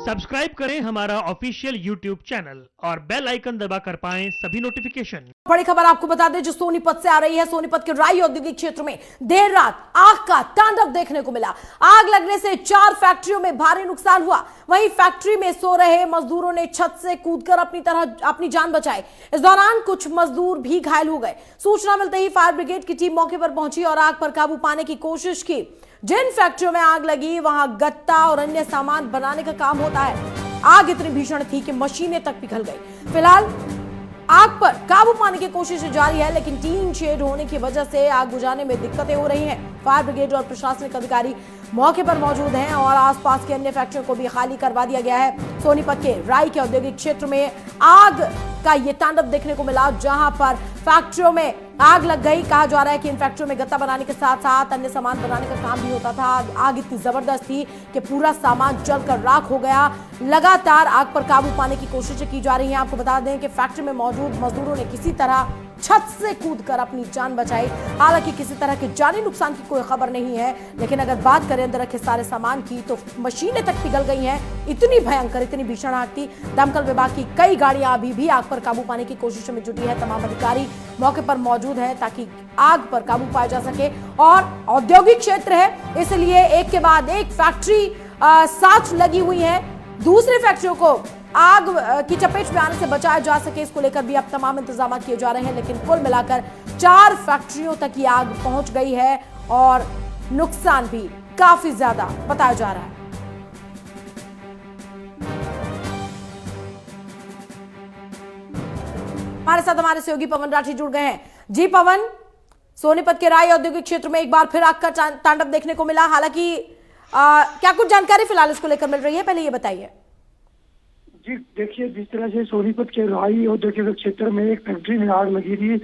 Subscribe करें हमारा official YouTube channel और बेल आइकन दबाकर पाएं सभी नोटिफिकेशन। बड़ी खबर आपको बता दें जो सोनीपत से आ रही है। सोनीपत के राई औद्योगिक क्षेत्र में देर रात आग का तांडव देखने को मिला। आग लगने से 4 फैक्ट्रियों में भारी नुकसान हुआ। वहीं फैक्ट्री में सो रहे मजदूरों ने छत से कूदकर अपनी जान बचाई। इस दौरान कुछ मजदूर भी घायल हो गए। सूचना मिलते ही फायर ब्रिगेड की टीम मौके पर पहुंची और आग पर काबू पाने की कोशिश की। जिन फैक्ट्रियों में आग लगी वहां गत्ता और अन्य सामान बनाने का काम होता है। आग इतनी भीषण थी कि मशीनें तक पिघल गई। फिलहाल आग पर काबू पाने की कोशिश जारी है, लेकिन टीन शेड होने की वजह से आग बुझाने में दिक्कतें हो रही हैं। फायर ब्रिगेड और प्रशासनिक अधिकारी मौके पर मौजूद हैं और आसपास के अन्य फैक्ट्रियों को भी खाली करवा दिया गया है। सोनीपत के राई के औद्योगिक क्षेत्र में आग का ये तांडव देखने को मिला, जहां पर फैक्ट्रियों में आग लग गई। कहा जा रहा है कि इन फैक्ट्रियों में गत्ता बनाने के साथ साथ अन्य सामान बनाने का काम भी होता था। आग इतनी जबरदस्त थी कि पूरा सामान जलकर राख हो गया। लगातार आग पर काबू पाने की कोशिशें की जा रही हैं। आपको बता दें कि फैक्ट्री में मौजूद मजदूरों ने किसी तरह छत से कूदकर अपनी जान बचाई। हालांकि किसी तरह के जानी नुकसान की कोई खबर नहीं है, लेकिन अगर बात करें अंदर रखे सारे सामान की तो मशीनें तक पिघल गई हैं। इतनी भयंकर, इतनी भीषण आग थी। दमकल विभाग की कई गाड़ियां अभी भी आग पर काबू पाने की कोशिशों में जुटी है। तमाम अधिकारी मौके पर मौजूद हैं ताकि आग पर काबू पाया जा सके। और औद्योगिक क्षेत्र है, इसलिए एक के बाद एक फैक्ट्री साथ लगी हुई है। दूसरी फैक्ट्रियों को आग की चपेट में आने से बचाया जा सके, इसको लेकर भी अब तमाम इंतजाम किए जा रहे हैं। लेकिन कुल मिलाकर 4 फैक्ट्रियों तक ये आग पहुंच गई है और नुकसान भी काफी ज्यादा बताया जा रहा है। हमारे साथ हमारे सहयोगी पवन राठी जुड़ गए हैं। जी पवन, सोनीपत के राई औद्योगिक क्षेत्र में एक बार फिर आग का तांडव देखने को मिला। हालांकि क्या कुछ जानकारी फिलहाल इसको लेकर मिल रही है, पहले ये बताइए। जी देखिए, जिस तरह से सोनीपत के राई औद्योगिक क्षेत्र में एक फैक्ट्री में आग लगी थी,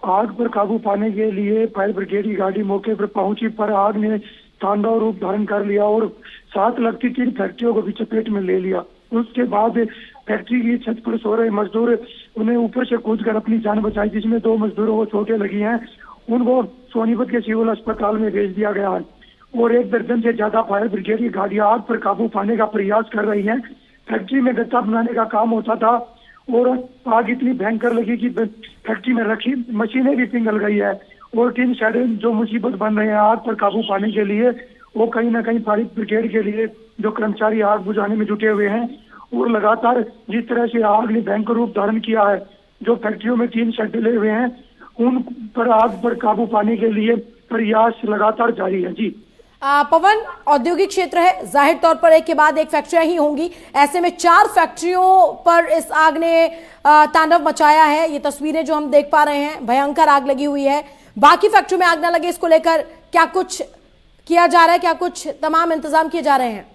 आग पर काबू पाने के लिए फायर ब्रिगेड की गाड़ी मौके पर पहुंची, पर आग ने तांडव रूप धारण कर लिया और साथ लगती 3 फैक्ट्रियों को भी चपेट में ले लिया। उसके बाद फैक्ट्री की छत पर सो रहे मजदूर उन्हें ऊपर से कूदकर अपनी जान बचाई, जिसमें 2 मजदूरों को चोटें लगी हैं। उनको सोनीपत के सिविल अस्पताल में भेज दिया गया है और 1 दर्जन से ज्यादा फायर ब्रिगेड की गाड़ियां आग पर काबू पाने का प्रयास कर रही हैं। फैक्ट्री में गत्ता बनाने का काम होता था और आग इतनी भयंकर लगी कि फैक्ट्री में रखी मशीनें भी पिघल गई है और 3 शेड जो मुसीबत बन रहे हैं आग पर काबू पाने के लिए, वो कहीं ना कहीं फायर ब्रिगेड के लिए जो कर्मचारी आग बुझाने में जुटे हुए हैं। और लगातार जिस तरह से आग ने भयंकर रूप धारण किया है, जो फैक्ट्रियों में 3 शेड डले हुए हैं, उन पर आग पर काबू पाने के लिए प्रयास लगातार जारी है। जी पवन, औद्योगिक क्षेत्र है, जाहिर तौर पर एक के बाद एक फैक्ट्रियां ही होंगी। ऐसे में 4 फैक्ट्रियों पर इस आग ने तांडव मचाया है। ये तस्वीरें जो हम देख पा रहे हैं, भयंकर आग लगी हुई है। बाकी फैक्ट्रियों में आग ना लगे, इसको लेकर क्या कुछ किया जा रहा है, क्या कुछ तमाम इंतजाम किए जा रहे हैं?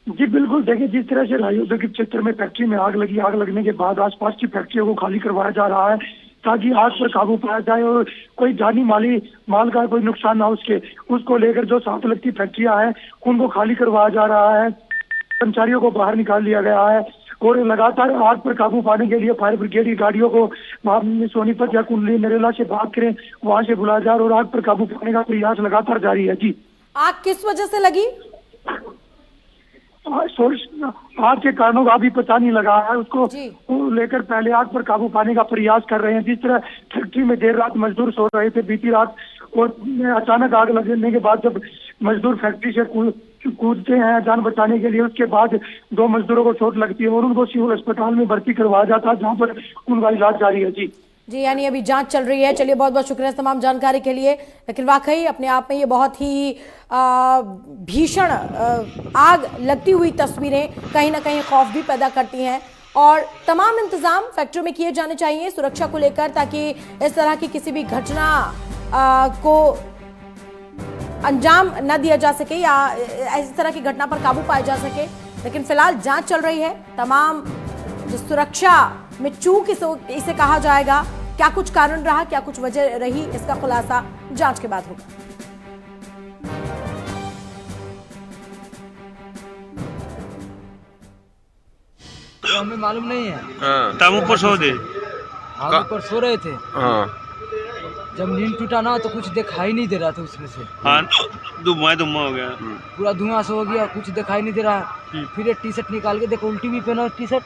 जी बिल्कुल, देखिए जिस तरह से राई औद्योगिक क्षेत्र में फैक्ट्री में आग लगी, आग लगने के बाद आसपास की फैक्ट्रियों को खाली करवाया जा रहा है ताकि आग पर काबू पाया जाए और कोई जानी माल का कोई नुकसान ना उसको लेकर जो साथ लगती फैक्ट्रियां हैं उनको खाली करवाया जा रहा है। कर्मचारियों को बाहर निकाल लिया गया है और लगातार आग पर काबू पाने के लिए फायर ब्रिगेड की गाड़ियों को सोनीपत या कुंडली नरेला से बात करें वहां से बुलाया जा और आग पर काबू पाने का प्रयास लगातार जारी है। जी आग किस वजह से लगी? आग के कारणों का अभी पता नहीं लगा है, उसको लेकर पहले आग पर काबू पाने का प्रयास कर रहे हैं। जिस तरह फैक्ट्री में देर रात मजदूर सो रहे थे बीती रात और अचानक आग लगने के बाद जब मजदूर फैक्ट्री से कूदते हैं जान बचाने के लिए, उसके बाद 2 मजदूरों को चोट लगती है और उनको सिविल अस्पताल में भर्ती करवाया जाता है, जहाँ पर उनका इलाज जारी है। जी यानी अभी जांच चल रही है। चलिए, बहुत बहुत शुक्रिया तमाम जानकारी के लिए। लेकिन वाकई अपने आप में ये बहुत ही भीषण आग लगती हुई तस्वीरें कहीं ना कहीं खौफ भी पैदा करती हैं और तमाम इंतजाम फैक्ट्री में किए जाने चाहिए सुरक्षा को लेकर, ताकि इस तरह की किसी भी घटना को अंजाम न दिया जा सके या इस तरह की घटना पर काबू पाया जा सके। लेकिन फिलहाल जांच चल रही है। तमाम जो सुरक्षा में चूक इसे कहा जाएगा, क्या कुछ कारण रहा, क्या कुछ वजह रही, इसका खुलासा जांच के बाद होगा। तो हमें मालूम नहीं है। तब ऊपर सो दे, हम ऊपर सो रहे थे। जब नींद टूटा ना तो कुछ दिखाई नहीं दे रहा था उसमें से। धुआं हो गया। पूरा धुआं से हो गया, कुछ दिखाई नहीं दे रहा। फिर ये टी शर्ट निकाल के देखो, उल्टी भी पहना टी शर्ट।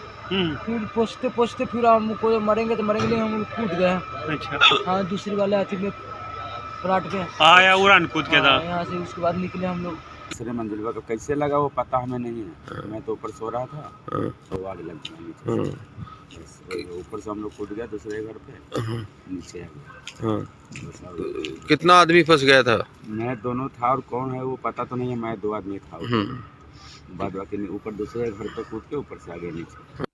फिर पोछते पोछते फिर हमको मरेंगे तो मरेंगे, हम कूद गए। अच्छा। हाँ, दूसरी वाले हाथी में पलट के आया उड़ान कूद के था यहाँ से। उसके बाद निकले हम लोग। दूसरे मंजिल पर कैसे लगा वो पता हमें नहीं है। मैं तो ऊपर सो रहा था तो आग लग गया नीचे से। ऊपर से हम लोग कूद गया दूसरे घर पे, नीचे आ गया। कितना आदमी फंस गया था? मैं दोनों था और कौन है वो पता तो नहीं है। मैं 2 आदमी था। बाद बाकी ऊपर दूसरे घर पे कूद के ऊपर से आ गए नीचे।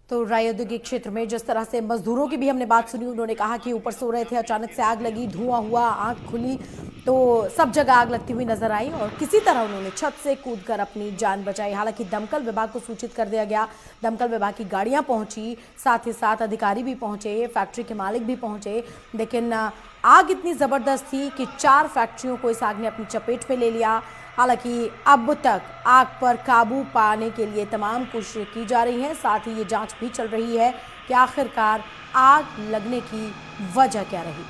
तो राय औद्योगिक क्षेत्र में जिस तरह से मजदूरों की भी हमने बात सुनी, उन्होंने कहा कि ऊपर सो रहे थे, अचानक से आग लगी, धुआं हुआ, आंख खुली तो सब जगह आग लगती हुई नजर आई और किसी तरह उन्होंने छत से कूदकर अपनी जान बचाई। हालांकि दमकल विभाग को सूचित कर दिया गया, दमकल विभाग की गाड़ियां पहुंची, साथ ही साथ अधिकारी भी पहुंचे, फैक्ट्री के मालिक भी पहुंचे, लेकिन आग इतनी जबरदस्त थी कि 4 फैक्ट्रियों को इस आग ने अपनी चपेट में ले लिया। हालांकि अब तक आग पर काबू पाने के लिए तमाम कोशिशें की जा रही हैं, साथ ही ये जांच भी चल रही है कि आखिरकार आग लगने की वजह क्या रही।